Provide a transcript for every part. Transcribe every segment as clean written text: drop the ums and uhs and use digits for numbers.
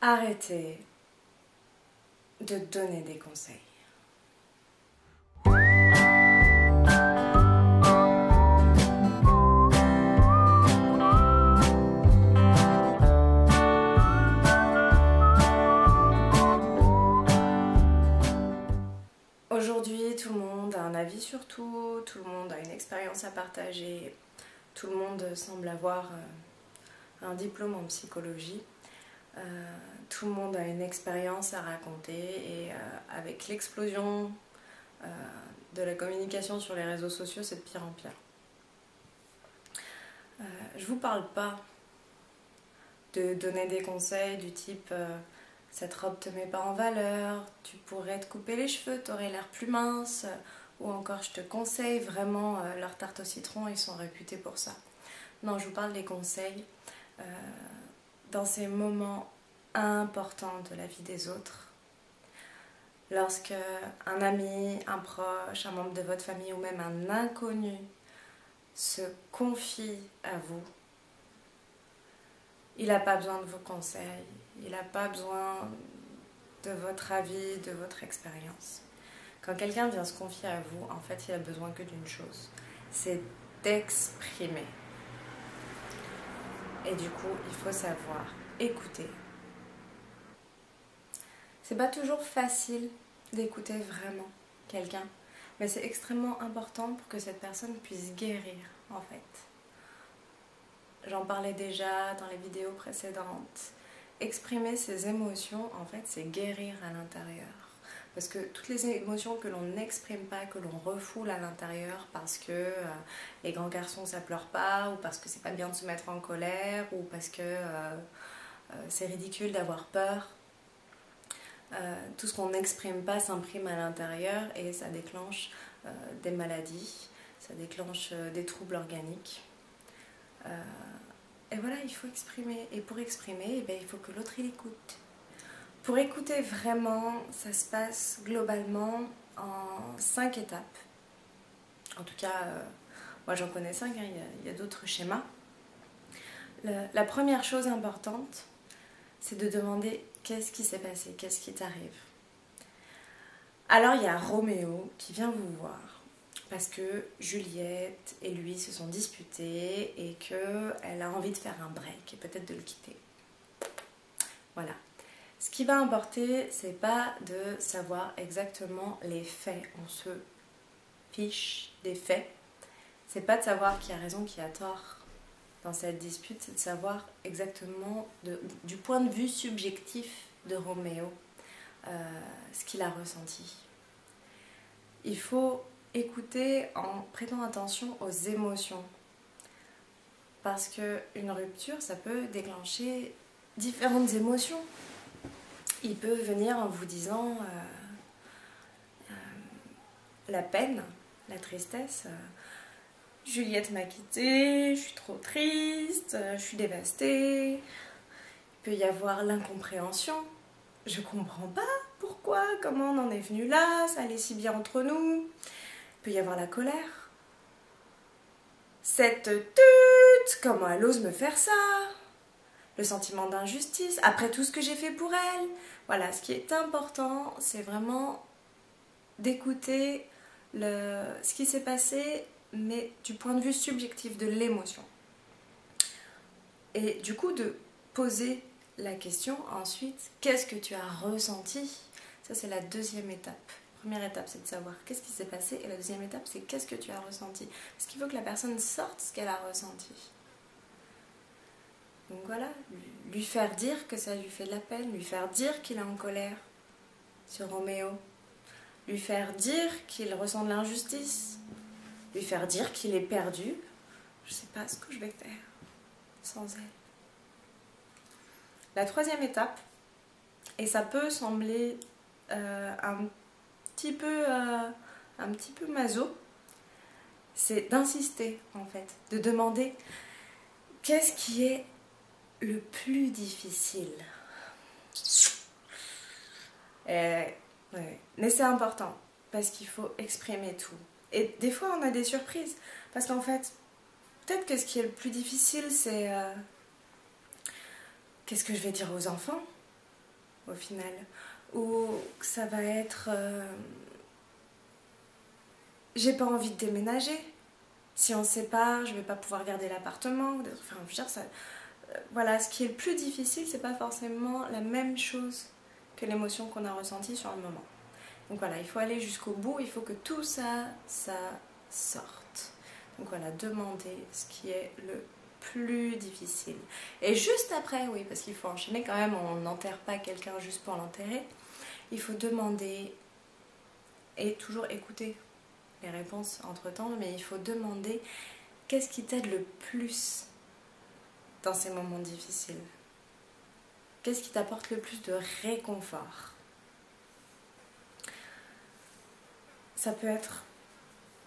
Arrêtez de donner des conseils. Aujourd'hui, tout le monde a un avis sur tout le monde a une expérience à partager, tout le monde semble avoir un diplôme en psychologie, tout le monde a une expérience à raconter et avec l'explosion de la communication sur les réseaux sociaux, c'est de pire en pire. Je vous parle pas de donner des conseils du type cette robe te met pas en valeur, tu pourrais te couper les cheveux, t'aurais l'air plus mince, ou encore je te conseille vraiment leur tarte au citron, ils sont réputés pour ça. Non, je vous parle des conseils dans ces moments importants de la vie des autres. Lorsque un ami, un proche, un membre de votre famille ou même un inconnu se confie à vous, il n'a pas besoin de vos conseils, il n'a pas besoin de votre avis, de votre expérience. Quand quelqu'un vient se confier à vous, en fait, il a besoin que d'une chose, c'est d'exprimer. Et du coup, il faut savoir écouter. C'est pas toujours facile d'écouter vraiment quelqu'un, mais c'est extrêmement important pour que cette personne puisse guérir, en fait. J'en parlais déjà dans les vidéos précédentes. Exprimer ses émotions, en fait, c'est guérir à l'intérieur. Parce que toutes les émotions que l'on n'exprime pas, que l'on refoule à l'intérieur parce que les grands garçons ça pleure pas, ou parce que c'est pas bien de se mettre en colère, ou parce que c'est ridicule d'avoir peur, tout ce qu'on n'exprime pas s'imprime à l'intérieur et ça déclenche des maladies, ça déclenche des troubles organiques. Et voilà, il faut exprimer. Et pour exprimer, il faut que l'autre il écoute. Pour écouter vraiment, ça se passe globalement en 5 étapes. En tout cas, moi j'en connais 5, hein, il y a d'autres schémas. La première chose importante, c'est de demander qu'est-ce qui s'est passé, qu'est-ce qui t'arrive. Alors il y a Roméo qui vient vous voir parce que Juliette et lui se sont disputés et qu'elle a envie de faire un break et peut-être de le quitter. Voilà. Ce qui va importer, c'est pas de savoir exactement les faits. On se fiche des faits. C'est pas de savoir qui a raison, qui a tort dans cette dispute, c'est de savoir exactement du point de vue subjectif de Roméo ce qu'il a ressenti. Il faut écouter en prêtant attention aux émotions. Parce qu'une rupture, ça peut déclencher différentes émotions. Il peut venir en vous disant la peine, la tristesse. Juliette m'a quittée, je suis trop triste, je suis dévastée. Il peut y avoir l'incompréhension. Je comprends pas pourquoi, comment on en est venu là, ça allait si bien entre nous. Il peut y avoir la colère. Cette tute, comment elle ose me faire ça? Le sentiment d'injustice, après tout ce que j'ai fait pour elle. Voilà, ce qui est important, c'est vraiment d'écouter ce qui s'est passé, mais du point de vue subjectif de l'émotion. Et du coup, de poser la question ensuite, qu'est-ce que tu as ressenti? Ça, c'est la deuxième étape. La première étape, c'est de savoir qu'est-ce qui s'est passé, et la deuxième étape, c'est qu'est-ce que tu as ressenti. Parce qu'il faut que la personne sorte ce qu'elle a ressenti. Donc voilà, lui faire dire que ça lui fait de la peine, lui faire dire qu'il est en colère sur Roméo, lui faire dire qu'il ressent de l'injustice, lui faire dire qu'il est perdu. Je ne sais pas ce que je vais faire sans elle. La troisième étape, et ça peut sembler un petit peu maso, c'est d'insister en fait, de demander qu'est-ce qui est le plus difficile. Ouais. Mais c'est important parce qu'il faut exprimer tout. Et des fois on a des surprises parce qu'en fait, peut-être que ce qui est le plus difficile c'est qu'est-ce que je vais dire aux enfants? au final. Ou ça va être j'ai pas envie de déménager. Si on se sépare, je vais pas pouvoir garder l'appartement. Enfin, je veux dire, ça, voilà, ce qui est le plus difficile, c'est pas forcément la même chose que l'émotion qu'on a ressentie sur le moment. Donc voilà, il faut aller jusqu'au bout, il faut que tout ça sorte. Donc voilà, demander ce qui est le plus difficile. Et juste après, oui, parce qu'il faut enchaîner quand même, on n'enterre pas quelqu'un juste pour l'enterrer. Il faut demander et toujours écouter les réponses entre-temps, mais il faut demander qu'est-ce qui t'aide le plus dans ces moments difficiles. Qu'est-ce qui t'apporte le plus de réconfort? Ça peut être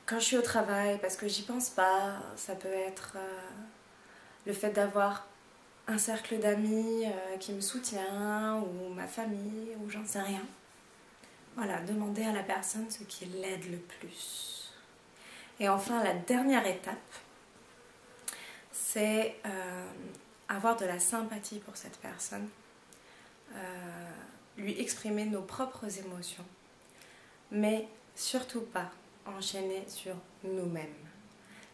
quand je suis au travail parce que j'y pense pas, ça peut être le fait d'avoir un cercle d'amis qui me soutient, ou ma famille, ou j'en sais rien. Voilà, demander à la personne ce qui l'aide le plus. Et enfin, la dernière étape, c'est avoir de la sympathie pour cette personne, lui exprimer nos propres émotions, mais surtout pas enchaîner sur nous-mêmes.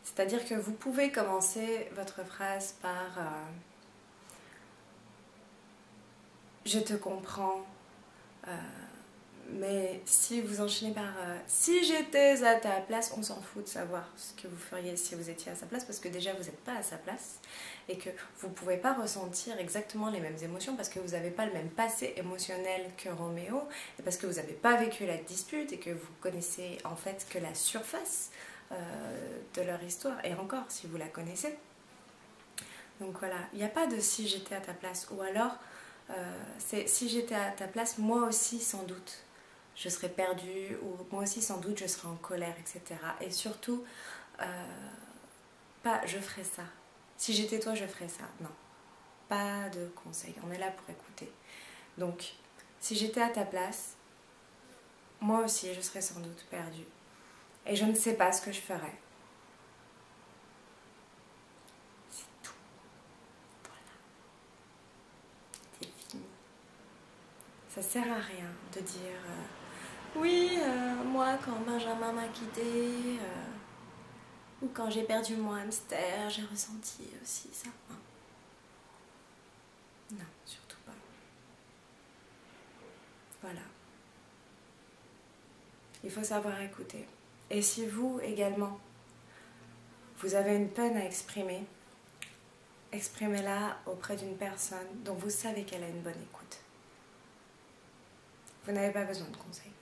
C'est-à-dire que vous pouvez commencer votre phrase par je te comprends, mais si vous enchaînez par si j'étais à ta place, on s'en fout de savoir ce que vous feriez si vous étiez à sa place, parce que déjà vous n'êtes pas à sa place et que vous ne pouvez pas ressentir exactement les mêmes émotions parce que vous n'avez pas le même passé émotionnel que Roméo, et parce que vous n'avez pas vécu la dispute et que vous connaissez en fait que la surface de leur histoire, et encore si vous la connaissez. Donc voilà, il n'y a pas de si j'étais à ta place, ou alors c'est si j'étais à ta place, moi aussi sans doute je serais perdue, ou moi aussi sans doute je serais en colère, etc. Et surtout, pas je ferais ça. Si j'étais toi, je ferais ça. Non, pas de conseils. On est là pour écouter. Donc, si j'étais à ta place, moi aussi je serais sans doute perdue. Et je ne sais pas ce que je ferais. C'est tout. Voilà. C'est fini. Ça sert à rien de dire oui, moi quand Benjamin m'a quitté, ou quand j'ai perdu mon hamster, j'ai ressenti aussi ça. Non. Non, surtout pas. Voilà. Il faut savoir écouter. Et si vous également, vous avez une peine à exprimer, exprimez-la auprès d'une personne dont vous savez qu'elle a une bonne écoute. Vous n'avez pas besoin de conseils.